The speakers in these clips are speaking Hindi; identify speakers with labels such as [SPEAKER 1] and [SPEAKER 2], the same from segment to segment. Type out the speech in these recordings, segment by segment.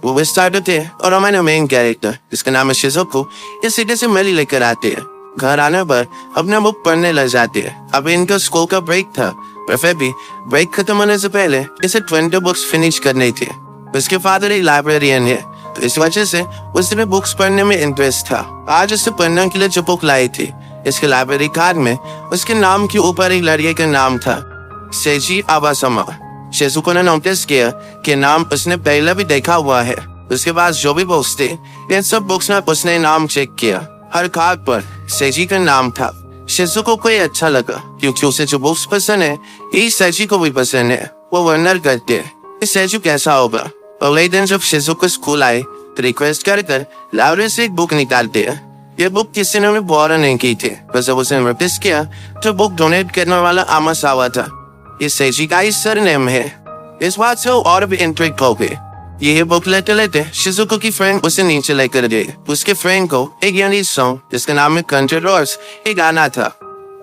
[SPEAKER 1] वो स्टार्टर थे और हमारे मेन कैरेक्टर जिसका नाम है शिजुको इस सिटी से मेली लेकर आते हैं। घर आने पर अपना बुक पढ़ने लग जाते हैं। अब इनका स्कूल का ब्रेक था, पर फिर भी ब्रेक खत्म होने से पहले इसे 20 बुक्स फिनिश करनी थी। उसके फादर एक लाइब्रेरियन है, तो इस वजह से उसे बुक्स पढ़ने में इंटरेस्ट था। आज उसे पढ़ने के लिए जो बुक लाई थी, इसके लाइब्रेरी कार्ड में उसके नाम के ऊपर एक लड़के का नाम था, सेजी आवासमा। शिजुको ने नोटिस किया कि नाम उसने पहले भी देखा हुआ है। उसके पास जो भी बुक्स थे, इन सब बुक्स में उसने नाम चेक किया। हर कार्ड पर सेजी का नाम था। शिजुको को ये अच्छा लगा क्योंकि उसे जो बुक्स पसंद है, ये सेजी को भी पसंद है। वो वर्णन करते हैं सेजी कैसा होगा। अगले दिन जब शिजुको स्कूल आए तो रिक्वेस्ट कर लाइब्रेरी से एक बुक निकालते हैं। ये बुक किसी ने भी बोरा नहीं की थी, बस जब उसे नोटिस किया तो बुक डोनेट करने वाला आमासावा था। ये सेजी का ही सरनेम है। इस बात से वो और भी इंट्रिग्ड हो गए। ये बुक लेते लेते शिजुको की फ्रेंड उसे नीचे लेकर गए। उसके फ्रेंड को एक यानी सॉन्ग जिसका नाम है कंट्री रोड्स एक गाना था।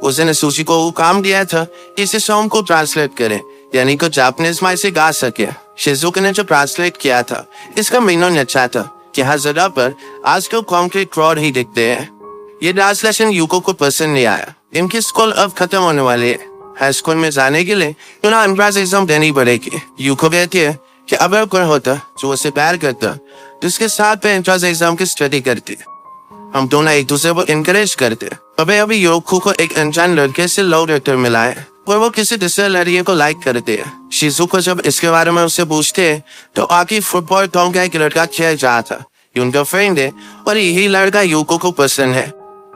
[SPEAKER 1] उसने सूची को वो काम दिया था इसे सॉन्ग को ट्रांसलेट करे, यानी को जापानीज में से गा सके। शिजुको ने जो ट्रांसलेट किया था, इसका मीनिंग अच्छा था कि हर जगह पर आजकल कॉन्क्रीट रोड ही दिखते हैं। ये ट्रांसलेशन यूको को पसंद नहीं आया। इनकी स्कूल अब खत्म होने वाली है। हाई स्कूल में जाने के लिए उन्हें एंट्रेंस एग्जाम देनी पड़ेगी। यूको कहती है कि अगर कोई होता जो उसे प्यार करता तो उसके साथ में एंट्रेंस एग्जाम की स्टडी करती। हम दोनों एक दूसरे को इनकरेज करते। अभी यूको को एक अनजान लड़के से लव लेटर मिला है और वो किसी दूसरे लड़के को लाइक करते हैं। शिजुको जब इसके बारे में उससे पूछते हैं तो आगे फुटबॉल टाउन का एक लड़का खेल रहा था। ये उनका फ्रेंड है और यही लड़का यूको को पसंद है।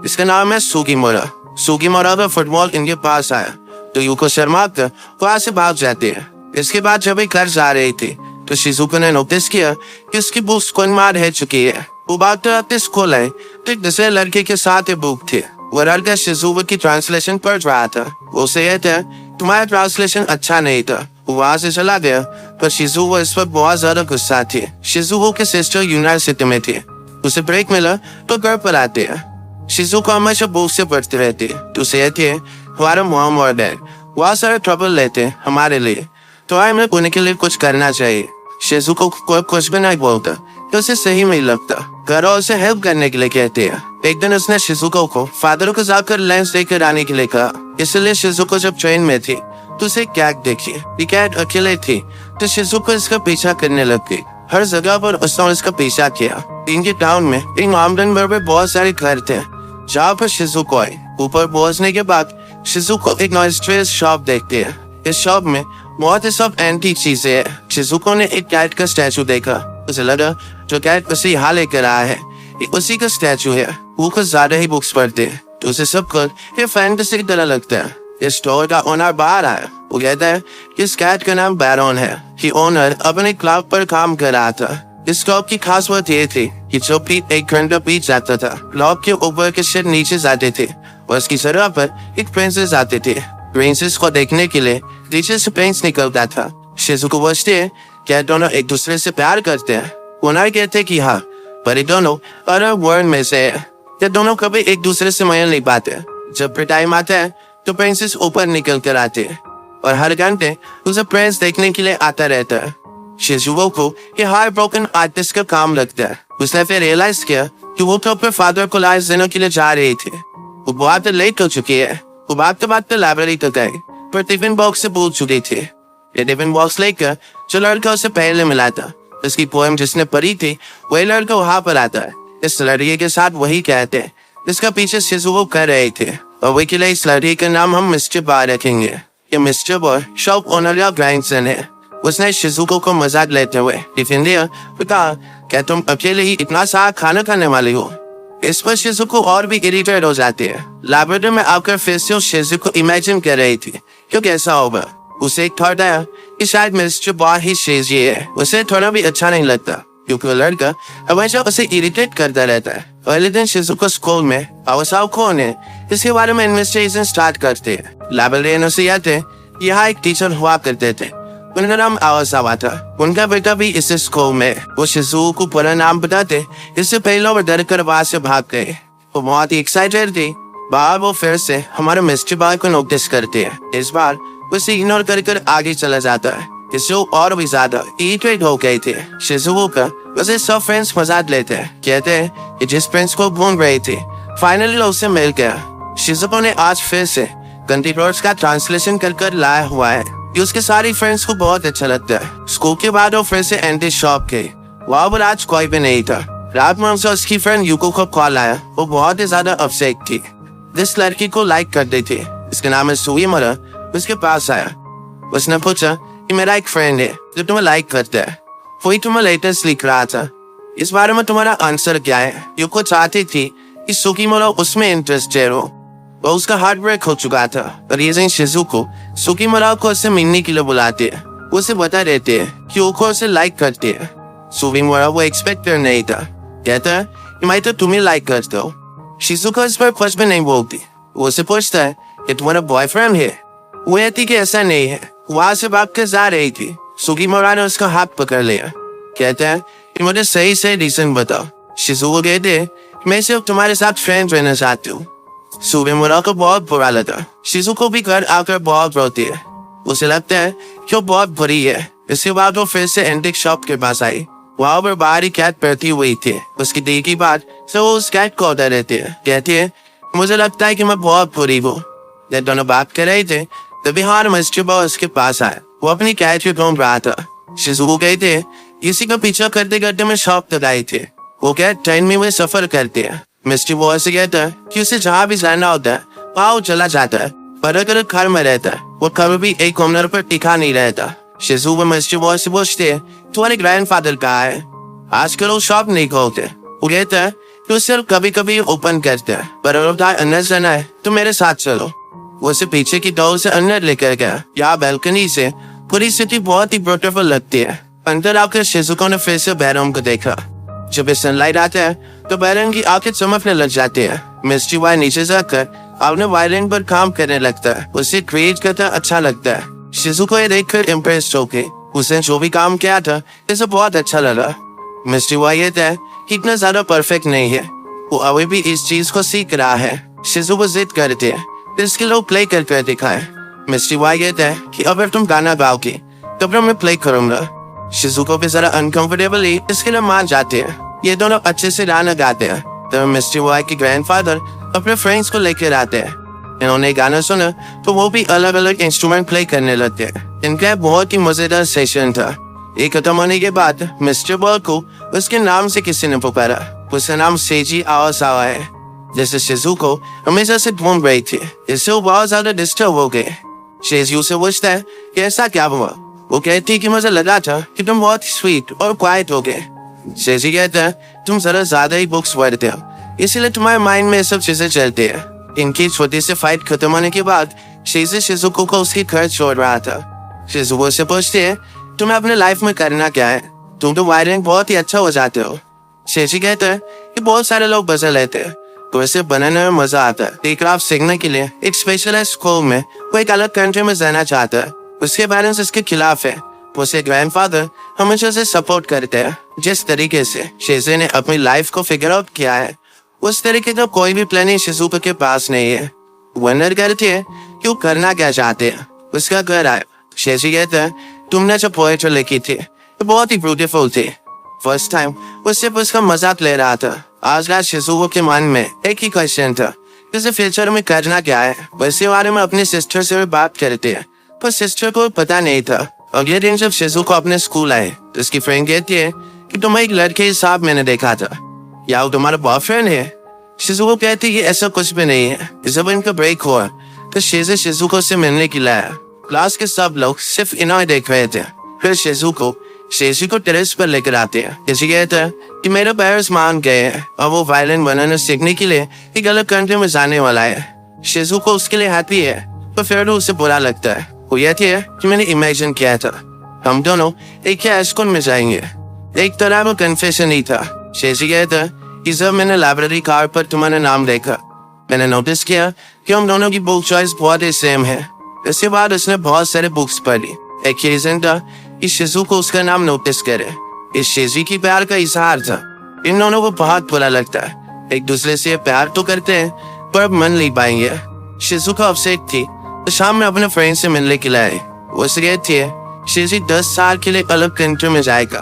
[SPEAKER 1] इसका नाम है सुगिमोरा। सुगिमोरा का फुटबॉल इनके पास आया तो यूको शर्मा कर वहां से भाग जाते हैं। इसके बाद जब एक घर जा रही थी तो शिजुको ने नोटिस किया कि उसकी बुक स्कूल में रह चुकी है। वो भागते भागते स्कूल आए तो एक दूसरे लड़के के साथ बुक थे। वो लड़का शिजुको की ट्रांसलेशन पढ़ रहा था। वो से ये था तुम्हारा ट्रांसलेशन अच्छा नहीं था। वो वहां से चला गया, पर शिजुको इस पर बहुत ज्यादा गुस्सा थी। शिजुको के सिस्टर यूनिवर्सिटी में थी। उसे ब्रेक मिला तो घर पर आते हैं। शिजुको हमेशा बुक से पढ़ते रहते तो उसे ये थे हमारा मॉम और डैड बहुत सारे ट्रबल लेते हमारे लिए, तो हमें उन्हें के लिए कुछ करना चाहिए। शिजुको को कुछ भी नहीं बोलता तो उसे सही नहीं लगता। घर और उसे हेल्प करने के लिए कहते हैं। एक दिन उसने शिजुको को फादर को जाकर लेंस लेकर आने के लिए कहा। इसलिए शिजुको जब ट्रेन में थी तो उसे कैट देखी। ये कैट अकेले थी तो शिजुको इसका पीछा करने लग गई। हर जगह पर उसने इसका पीछा किया। इनके टाउन में एक माउंटेन पर बहुत सारे घर थे जहाँ पर शिजुको आई। ऊपर पहुंचने के बाद शिजुको एक नॉइस्ट्रियस शॉप देखते हैं। इस शॉप में बहुत ही सब एंटीक चीजें हैं। शिजुको ने एक कैट का स्टैचू देखा। उसे लगा जो कैट उसे यहाँ लेकर आया है ये उसी का स्टैचू है। वो कुछ ज्यादा ही बुक्स पढ़ते हैं तो उसे सब कुछ ये फैंटेसी की तरह लगता है। इस स्टोर का ओनर बाहर आया। वो कहता है कि इस कैट का नाम बैरन है। कि ओनर अपने क्लब पर काम कर रहा था। इस क्लब की खास बात ये थी कि जो पीठ एक घंटा पीट जाता था, क्लब के ऊपर के शेड नीचे जाते थे और उसकी सतह पर एक प्रिंसेस आते थे। प्रिंसेस को देखने के लिए नीचे से प्रिंस निकलता था। शिजुको पूछते हैं क्या दोनों एक दूसरे से प्यार करते हैं। ओनर कहते कि हाँ, पर ये दोनों अलग वर्ल्ड में से है। ये दोनों कभी एक दूसरे से मिल नहीं पाते। जब भी टाइम आता है तो प्रिंसेस ऊपर निकल कर आते हैं और हर घंटे उसे प्रिंस देखने के लिए आता रहता है। शिजुको को ये हार्ट ब्रोकन आर्टिस्ट का काम लगता है। उसने फिर रियलाइज किया कि वो तो अपने फादर को लाइफ देने के लिए जा रही थी। वो बहुत लेट हो चुकी है। वो भागते लाइब्रेरी तक गई पर टिफिन बॉक्स से भूल चुकी थी। ये टिफिन बॉक्स लेकर जो लड़का उसे पहले मिला था, उसकी पोएम जिसने पढ़ी थी, वही लड़का वहां पर आता है। इस लड़के के साथ वही कहते हैं जिसका पीछे शिजुको कर रहे थे और वही के लिए इस लड़के का नाम हम मिस्टर बार रखेंगे। ये मिस्टर बार शॉप ओनर या ग्रैंडसन है। उसने शिजुको को मजाक लेते हुए टिफिन दिया। कहा क्या तुम अकेले ही इतना सारा खाना खाने वाले हो। इस पर शिजुको और भी इरिटेट हो जाती है। लाइब्रेरी में आकर फिर से शिजुको इमेजिन कर रही थी क्योंकि ऐसा होगा। उसे एक थॉट आया कि शायद मिस्टर बार ही शेजी है। उसे थोड़ा भी अच्छा नहीं लगता क्योंकि वो लड़का हमेशा उसे इरिटेट करता रहता है। अगले दिन शिजुको स्कूल में आवासावा कौन है इसके बारे में इन्वेस्टिगेशन स्टार्ट करते हैं। लाइब्रेरियन उसे याद है यहाँ एक टीचर हुआ करते थे। उनका नाम आवासावा था। उनका बेटा भी इस स्कूल में। वो शिजुको को पूरा नाम बताते इससे पहले वो डर कर वहां से भाग गए। वो बहुत ही एक्साइटेड थी। बाहर वो फिर से हमारे मिस्टर बार को नोटिस करते हैं। इस बार उसे इग्नोर कर आगे चला जाता है। इससे और भी ज्यादा इरिटेट हो गए थे। शिजुओका वैसे सब फ्रेंड्स मजाक लेते हैं, कहते हैं कि जिस फ्रेंड्स को ढूंढ रही थी फाइनली उससे मिल गया। शिजुको ने आज फिर से गंदी वर्ड्स का ट्रांसलेशन कर लाया हुआ है कि उसके सारी फ्रेंड्स को बहुत अच्छा लगता है। स्कूल के बाद वो फिर से एंटी शॉप गई, वहाँ पर आज कोई भी नहीं था। रात में उनसे उसकी फ्रेंड यूको को कॉल आया, वो बहुत ही ज्यादा अपसेट थी। जिस लड़की को लाइक करती थी, इसके नाम है सुईमुरा, उसके पास आया। उसने पूछा कि मेरा एक फ्रेंड है जो तुम्हें लाइक करता है, वही तुम्हें लेटेस्ट लिख रहा था, इस बारे में तुम्हारा आंसर क्या है। यूको चाहती थी कि सुकीमुरा उसमें इंटरेस्टेड हो, वो उसका हार्ट ब्रेक हो चुका था। पर ये शिजुको सुकीमुरा को उससे मिलने के लिए बुलाते है, उसे बता देते हैं कि यूको उसे लाइक करते है। सुकीमुरा वो एक्सपेक्ट कर नहीं था, कहता है कि मैं तो तुम्हें लाइक करता हूँ। शिजुको इस पर कुछ भी नहीं बोलती। वो उसे पूछता है कि तुम्हारा बॉयफ्रेंड है। वो कहती कि ऐसा नहीं है, वहां से भाग कर जा रही थी। सुकीमुरा ने उसका हाथ पकड़ लिया, कहता है कि मुझे सही से रीजन बताओ। शिजुको कहते हैं मैं सिर्फ तुम्हारे साथ फ्रेंड रहना चाहती हूँ। सुकीमुरा को बहुत बुरा लगा। शिजुको भी घर आकर बहुत रोती है, उसे लगता है कि वो बहुत बुरी है। इसके बाद वो फिर से एंटिक शॉप के पास आई, वहाँ पर बाहरी कैट बैठी हुई थी। उसकी दी की बात से वो उस कैट को ऑर्डर देती है, कहती है मुझे लगता है कि मैं बहुत बुरी हूँ। जब दोनों बात कर रहे थे तभी हार मिस्ट्रीबा उसके पास आया, वो अपनी कैट को ढूंढ रहा था। शिजुको कहते हैं इसी का पीछा करते करते मैं शॉप तक आई थी। वो कैट ट्रेन में सफर करते हैं। मिस्ट्रीबा से कहता है कि उसे जहाँ भी जाना होता है वहाँ वो चला जाता है, पर अगर घर में रहता है वो कभी भी एक कॉर्नर पर टिका नहीं रहता। शिजुको मिस्ट्रीबा से पूछते हैं तुम्हारे ग्रैंडफादर कहाँ है, आजकल वो शॉप नहीं खोलते। वो कहता है कि वो सिर्फ कभी कभी ओपन करते हैं, पर अगर अंदर जाना है तो मेरे साथ चलो। वो उसे पीछे की डोर से अंदर लेकर गया। यहाँ बैल्कनी से पूरी सिटी बहुत ही ब्यूटीफुल लगती है। अंदर आकर शिजुको ने फिर से बैरम को देखा। जब सनलाइट आता है तो बैरम की आंखें चमकने लग जाती है। मिस्ट्री वाई नीचे जाकर अपने वायलिन पर काम करने लगता है, उसे क्रिएट करता अच्छा लगता है। शिजुको ये देखकर इम्प्रेस हो गई, उसने जो भी काम किया था इसे बहुत अच्छा लगा। मिस्ट्री वाई कहता है कि इतना ज्यादा परफेक्ट नहीं है, वो अभी भी इस चीज को सीख रहा है। शिजुको जिद करते हैं इसके लोग प्ले कर दिखाए। मिस्ट्री वाई कहता है कि अगर तुम गाना गाओगे तो फिर मैं प्ले करूंगा। शिजुको भी जरा अनकंफर्टेबली इसके लिए मान जाते हैं। ये दोनों अच्छे से गाना गाते हैं। तो मिस्ट्री वाई के ग्रैंडफादर अपने फ्रेंड्स को लेकर आते हैं। इन्होंने गाना सुना तो वो भी अलग अलग इंस्ट्रूमेंट प्ले करने लगते हैं। इनका बहुत ही मजेदार सेशन था। ये खत्म होने के बाद मिस्टर बॉल को उसके नाम से किसी ने पुकारा। उसका नाम सेजी आवासावा है, जैसे शिजुको हमेशा से ढूंढ रही थी। इससे वो बहुत ज्यादा डिस्टर्ब हो गए। शेजू से पूछता है कि ऐसा क्या हुआ। वो कहती है कि मुझे लगा था कि तुम बहुत स्वीट और क्वाइट हो गए। शेजी कहता है तुम जरा ज्यादा ही बुक्स पढ़ते हो, इसीलिए तुम्हारे माइंड में सब चीजें चलती है। इनकी छोटी सी फाइट खत्म होने के बाद शेजी शिजुको को उसके घर छोड़ रहा था। शिजुको से पूछते है तुम्हें अपने लाइफ में करना क्या है, तुम तो वायरिंग बहुत ही अच्छा हो जाते हो। शेजी कहता है कि बहुत सारे लोग बजा लेते हैं तो इसे बनाने में मजा आता है। एयरक्राफ्ट सीखने के लिए एक स्पेशलाइज्ड स्कूल में वो एक अलग कंट्री में जाना चाहता है। उसके पेरेंट्स इसके खिलाफ है। उसके ग्रैंडफादर हमेशा से सपोर्ट करते हैं। जिस तरीके से शेजी ने अपनी लाइफ को फिगर आउट किया है उस तरीके का कोई भी प्लानिंग शिजुको के पास नहीं है। वंडर करती है कि वो करना क्या चाहते हैं। उसका घर आया। शेजी कहता है तुमने जो पोएट्री लिखी थी वो बहुत ही ब्यूटीफुल थी। फर्स्ट टाइम वो सिर्फ उसका मजाक ले रहा था। आज रात शिजुको के मन में एक ही क्वेश्चन था, जैसे फ्यूचर में करना क्या है। वैसे बारे में अपनी सिस्टर से भी बात करते हैं, पर सिस्टर को पता नहीं था। अगले दिन जब शिजुको अपने स्कूल आए तो उसकी फ्रेंड कहती है कि तुम्हें एक लड़के के साथ मैंने देखा था, या वो तुम्हारा बॉयफ्रेंड है। शिजुको कहती है ऐसा कुछ भी नहीं है। जब इनका ब्रेक हुआ तो शेजी शिजुको से मिलने के लिए आया। क्लास के सब लोग सिर्फ इन्हें देख रहे थे। फिर शिजुको शेजी को टेरेस पर लेकर आते हैं। शेजी कहता है कि मेरे पेरेंट्स मान गए हैं और वो वायलिन बनाना सीखने के लिए एक अलग कंट्री में जाने वाला है। शिजुको उसके लिए हैप्पी है, पर फिर उसे बुरा लगता है। वो कहती है कि मैंने इमेजिन किया था हम दोनों एक ही स्कूल में जाएंगे। एक तरह वो कन्फेशन ही था। शेजी कहता है कि जब मैंने लाइब्रेरी कार्ड पर तुम्हारा नाम देखा मैंने नोटिस किया कि हम दोनों की बुक चॉइस बहुत ही सेम है। इसके बाद उसने बहुत सारे बुक्स पढ़ी। एक रीजन था कि शिजुको उसका नाम नोटिस करे। इस शेजी की प्यार का इजहार था। इन दोनों को बहुत बुरा लगता है। एक दूसरे से प्यार तो करते हैं पर अब मन नहीं पाएंगे। शिजुको अपसेट थी तो शाम में अपने फ्रेंड से मिलने के लिए आई। वो कहती है शेजी 10 साल के लिए अलग कंट्री में जाएगा।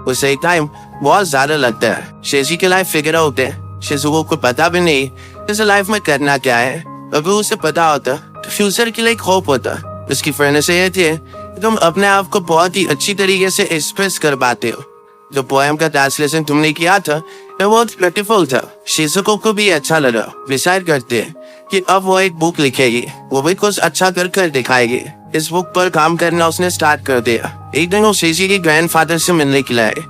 [SPEAKER 1] उसे टाइम बहुत ज्यादा लगता है। शेजी के लाइफ फिगर होते हैं। शिजुको को पता भी नहीं इसे लाइफ में करना क्या है। अगर उसे पता होता तो फ्यूचर के लिए एक होप होता। उसकी फ्रेंड से ये थी कि तुम अपने आप को बहुत ही अच्छी तरीके से एक्सप्रेस कर पाते हो। जो पोएम का ट्रांसलेशन तुमने किया था वो बहुत ब्यूटीफुल था। शिजुको को भी अच्छा लगा। डिसाइड करते हैं कि अब वो एक बुक लिखेगी, वो भी कुछ अच्छा कर दिखाएगी। इस बुक पर काम करना उसने स्टार्ट कर दिया। एक दिन वो शेजी के ग्रैंडफादर से मिलने के लिए आए।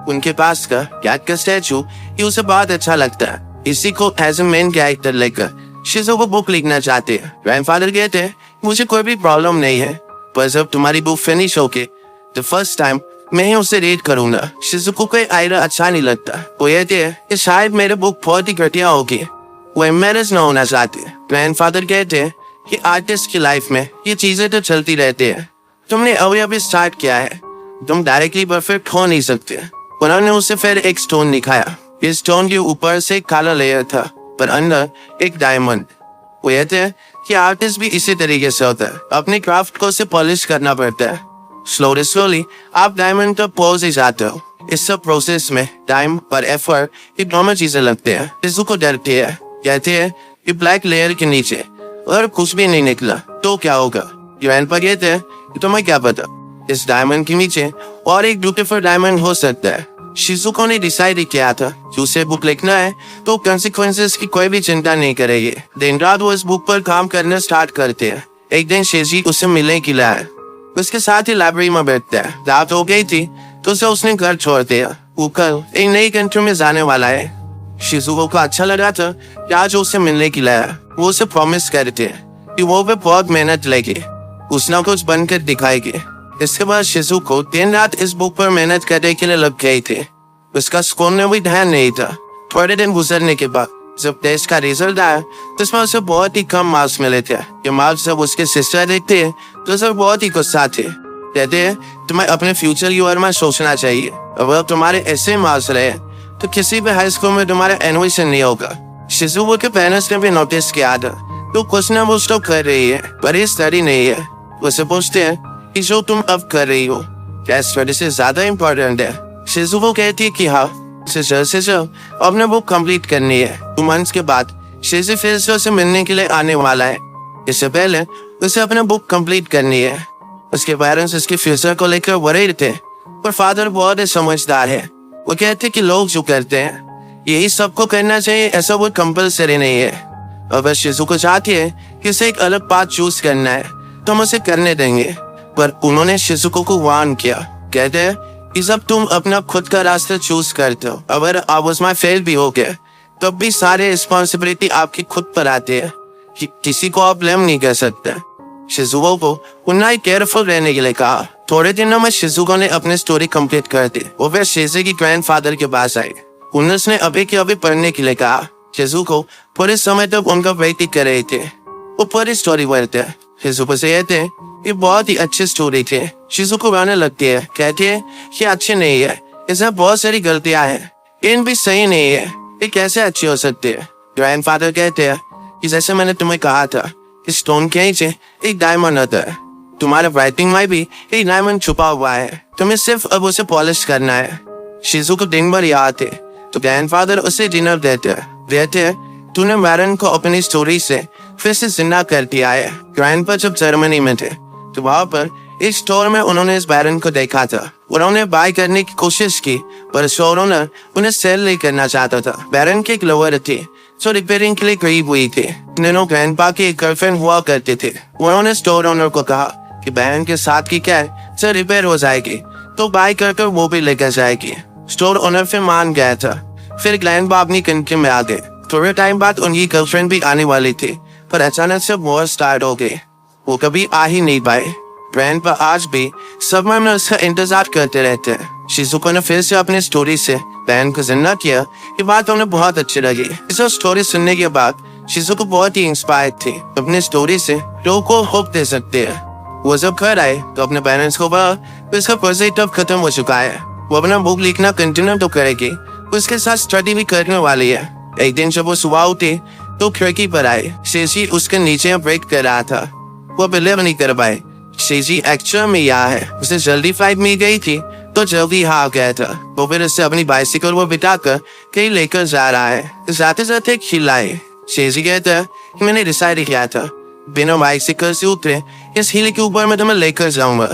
[SPEAKER 1] उनके पास का कैट का स्टैचू ये उसे बहुत अच्छा लगता है। इसी को एज ए मेन कैरेक्टर लेकर शिजुको बुक लिखना चाहते हैं। ग्रैंडफादर कहते हैं मुझे कोई भी प्रॉब्लम नहीं है, पर जब तुम्हारी बुक फिनिश होके द फर्स्ट टाइम मैं ही उसे रीड करूंगा। शिजुको को आइडिया अच्छा नहीं लगता। वो कहते हैं कि शायद मेरे बुक बहुत ही घटिया होगी, वो एम्बेरस न होना चाहते। ग्रैंडफादर कहते हैं कि आर्टिस्ट की लाइफ में ये चीजें तो चलती रहती है। तुमने अभी स्टार्ट किया है, तुम डायरेक्टली परफेक्ट हो नहीं सकते। उन्होंने उसे फिर एक स्टोन दिखाया। इस स्टोन के ऊपर से काला लेयर था, पर अंदर एक डायमंड। वो कहते हैं कि आर्टिस्ट भी इसी तरीके से होता है, अपने क्राफ्ट को उसे पॉलिश करना पड़ता है। स्लोली आप डायमंड तक पहुंच ही जाते हो। इस सब प्रोसेस में टाइम और एफर्ट ये दोनों चीजें लगते हैं। शिजुको डरती है, कहते हैं कि ब्लैक लेयर के नीचे अगर कुछ भी नहीं निकला तो क्या होगा। ग्रैंडपा कहते हैं कि तुम्हें क्या पता, इस डायमंड के नीचे और एक ब्यूटीफुल डायमंड हो सकता है। शिजुको ने डिसाइड किया था कि उसे बुक लिखना है तो consequences की कोई भी चिंता नहीं करेगी। दिन रात वो इस बुक पर काम करना स्टार्ट करते हैं। एक दिन शेजी उसे मिलने के लिए आए। उसके साथ ही लाइब्रेरी में बैठता है। रात हो गई थी तो उसने घर छोड़ दिया। वो कल एक नई कंट्री में जाने वाला है। शिजुको को अच्छा लगा था कि आज उसे मिलने के लिए आया। वो उसे प्रॉमिस करते हैं कि वो भी बहुत मेहनत लेगी, कुछ ना कुछ बनकर दिखाएगी। इसके बाद शिजुको दिन रात इस बुक पर मेहनत करने के लिए लग गई थी। उसका स्कूल में भी ध्यान नहीं था। थोड़े दिन गुजरने के बाद जब टेस्ट का रिजल्ट आया तो इसमें उसे बहुत ही कम मार्क्स मिले थे। ये मार्क्स जब उसके सिस्टर देखते हैं तो उसे बहुत ही गुस्सा थे। कहते हैं तुम्हें अपने फ्यूचर के बारे में सोचना चाहिए। अगर तुम्हारे ऐसे मार्क्स रहे तो किसी भी हाई स्कूल में तुम्हारा एडमिशन नहीं होगा। शिजुको के पेरेंट्स ने भी नोटिस किया था तो कुछ ना कुछ तो कर रही है, पर ये स्टडी नहीं है। उसे पूछते हैं कि जो तुम अब कर रही हो क्या स्टडी से ज्यादा इम्पोर्टेंट है। शिजुको कहती है कि हाँ, से अपने बुक कंप्लीट करनी है। 2 मंथ्स के बाद शेजी फिर से उसे मिलने के लिए आने वाला है। इससे पहले उसे अपने बुक कंप्लीट करनी है। उसके पेरेंट्स उसके फ्यूचर को लेकर वरीड थे, पर फादर बहुत ही समझदार है। वो कहते कि लोग जो करते हैं यही सबको करना चाहिए, ऐसा वो कंपल्सरी नहीं है। अगर शिजुको चाहती है कि उसे एक अलग पाथ चूज करना है तो हम उसे करने देंगे, पर उन्होंने शिजुको को वार्न किया। कहते हैं कि जब तुम अपना खुद का रास्ता चूज करते हो, अगर आप उसमें फेल भी हो गए तब भी सारे रिस्पॉन्सिबिलिटी आपकी खुद पर आती है, कि किसी को आप ब्लेम नहीं कर सकते। शिजुको को उन्हें केयरफुल रहने के लिए कहा। थोड़े दिनों में शिजुको ने अपनी स्टोरी कंप्लीट कर दी। वो फिर शेजी की ग्रैंडफादर के पास आई। उन्होंने अभी के अभी पढ़ने के लिए कहा। शिजुको पूरे समय तक उनका वेट कर रहे थे। वो पूरी स्टोरी पढ़ते हैं। शिजुको से कहते हैं ये बहुत ही अच्छी स्टोरी थी। शिजुको रोने लगती है, कहती है कि अच्छी नहीं है, इसमें बहुत सारी गलतियां हैं, इन भी सही नहीं है, ये कैसे अच्छी हो सकती है। ग्रैंडफादर कहते हैं कि जैसे मैंने तुम्हें कहा था, इस स्टोन के नीचे एक डायमंड होता है। तुम्हारे राइटिंग में भी एक डायमंड छुपा हुआ है, तुम्हें सिर्फ अब उसे पॉलिश करना है। शिजुको दिन भर याद है तो ग्रैंडफादर उसे डिनर देते हैं। तूने मैरन को अपनी स्टोरी से फिर से जिंदा कर दिया है। ग्रैंडपा जब जर्मनी में थे तो वहां पर एक स्टोर में उन्होंने इस बैरन को देखा था। उन्होंने बाय करने की कोशिश की, पर स्टोर ओनर उन्हें सेल नहीं करना चाहता था। बैरन की एक लवर थी जो रिपेयरिंग के लिए गरीब हुई थी। दोनों ग्रैंडपा की एक गर्लफ्रेंड हुआ करते थे। उन्होंने स्टोर ओनर को कहा कि बैरन के साथ की कैर से रिपेयर हो जाएगी तो बाय कर वो भी लेकर जाएगी। स्टोर ओनर फिर मान गया था। फिर ग्रैंडपा अपनी कंट्री में आ गए। थोड़े टाइम बाद उनकी गर्लफ्रेंड भी आने वाली थी, पर अचानक से वॉर स्टार्ट हो गई। वो कभी आ ही नहीं पाए। ग्रैंडपा आज भी समर में उसका इंतजार करते रहते हैं। शिजुको ने फिर से अपनी स्टोरी से बैरन को जिंदा किया। ये बात उन्हें बहुत अच्छी लगी। इस स्टोरी सुनने के बाद शिजुको बहुत ही इंस्पायर्ड थी। अपनी स्टोरी से लोगों को होप दे सकते हैं। वो जब घर आए तो अपने पेरेंट्स को कहा उसका प्रोजेक्ट अब खत्म हो चुका है। वो अपना बुक लिखना कंटिन्यू तो करेगी, उसके साथ स्टडी भी करने वाली है। एक दिन जब वो सुबह उठी तो खिड़की पर आए। शेजी उसके नीचे ब्रेक कर रहा था। वो बिलीव नहीं कर पाए। शेजी एक्चुअल में यहाँ है, उसे जल्दी फ्लाइट मिल गई थी तो जल्दी आ गया था। वो फिर उससे अपनी बाइसिकल वो बिठाकर कहीं लेकर जा रहा है। जाते जाते खिलाए शेजी कहता है कि मैंने डिसाइड किया था बिना बाइसिकल से उतरे इस हिल के ऊपर मैं तुम्हें लेकर जाऊंगा।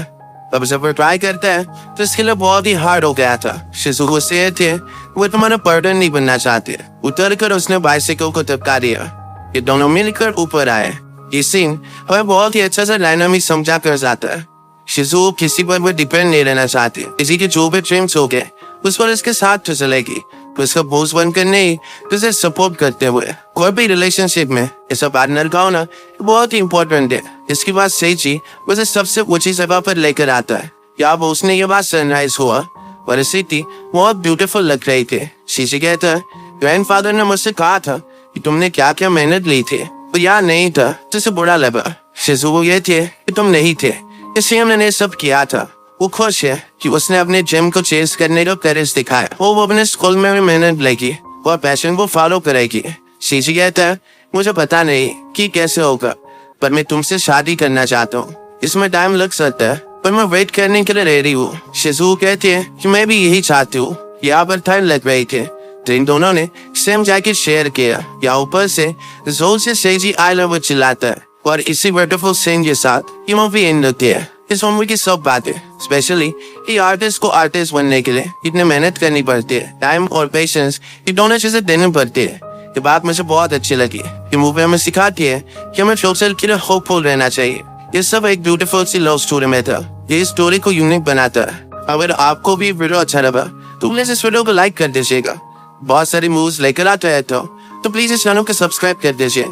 [SPEAKER 1] अब जब वो ट्राई करता है तो इसके लिए बहुत ही हार्ड हो गया था। शिजुको से थे वो तुम्हारा पर्टनर नहीं बनना चाहते। उतर कर उसने बाइसिकल को टपका दिया। ये दोनों मिलकर ऊपर आए। ये सीन हमें बहुत ही अच्छा सा डायनामिक समझा कर जाता है। शिजुको किसी पर वो डिपेंड नहीं रहना चाहते। किसी के जो भी ड्रीम्स हो गए उस पर इसके साथ तो चलेगी, तो इसका बोझ बनकर नहीं तो इसे सपोर्ट करते हुए। कोई भी रिलेशनशिप में ऐसा पार्टनर का होना बहुत ही इम्पोर्टेंट है। इसके बाद सेजी उसे सबसे ऊंची जगह पर लेकर आता है। यहाँ पर उसने ये बात सनराइज हुआ परिस्थिति बहुत ब्यूटीफुल लग रही थी। शीशी कहता है ग्रैंडफादर ने मुझसे कहा था कि तुमने क्या क्या मेहनत ली थी, तो यहाँ नहीं था तो इसे बुरा लगा। शिजुको ये थे कि तुम नहीं थे, इसलिए हमने सब किया था। वो खुश है कि उसने अपने जिम को चेस करने का करेज दिखाया। वो अपने स्कूल में भी मेहनत लेगी और पैशन को फॉलो करेगी। शीशी कहता है मुझे पता नहीं कि कैसे होगा, पर मैं तुमसे शादी करना चाहता हूँ। इसमें टाइम लग सकता है पर मैं वेट करने के लिए रेडी हूँ। शिजुको कहती है कि मैं भी यही चाहती हूँ। यहाँ पर ठंड लग रही थी तो इन दोनों ने सेम जैकेट शेयर किया। या ऊपर से जोर से सेजी आई लव यू चिल्लाता है और इसी ब्यूटीफुल सीन के साथ ये मूवी एंड होती है। इस मूवी की सब बातें स्पेशली ये आर्टिस्ट को आर्टिस्ट बनने के लिए इतने मेहनत करनी पड़ती है, टाइम और पेशेंस ये दोनों चीजें देनी पड़ती है। ये बात मुझे बहुत अच्छी लगी। ये मूवी हमें सिखाती है कि हमें फ्यूचर के लिए होपफुल रहना चाहिए। ये सब एक ब्यूटीफुल सी लव स्टोरी में था। ये स्टोरी को यूनिक बनाता है। अगर आपको भी वीडियो अच्छा लगा तो प्लीज इस वीडियो को लाइक कर दीजिएगा। बहुत सारी मूवीज लेकर आता है तो प्लीज इस चैनल को सब्सक्राइब कर दीजिए।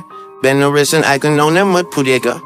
[SPEAKER 1] बेल नोटिफिकेशन आइकन ऑन मत भूलिएगा।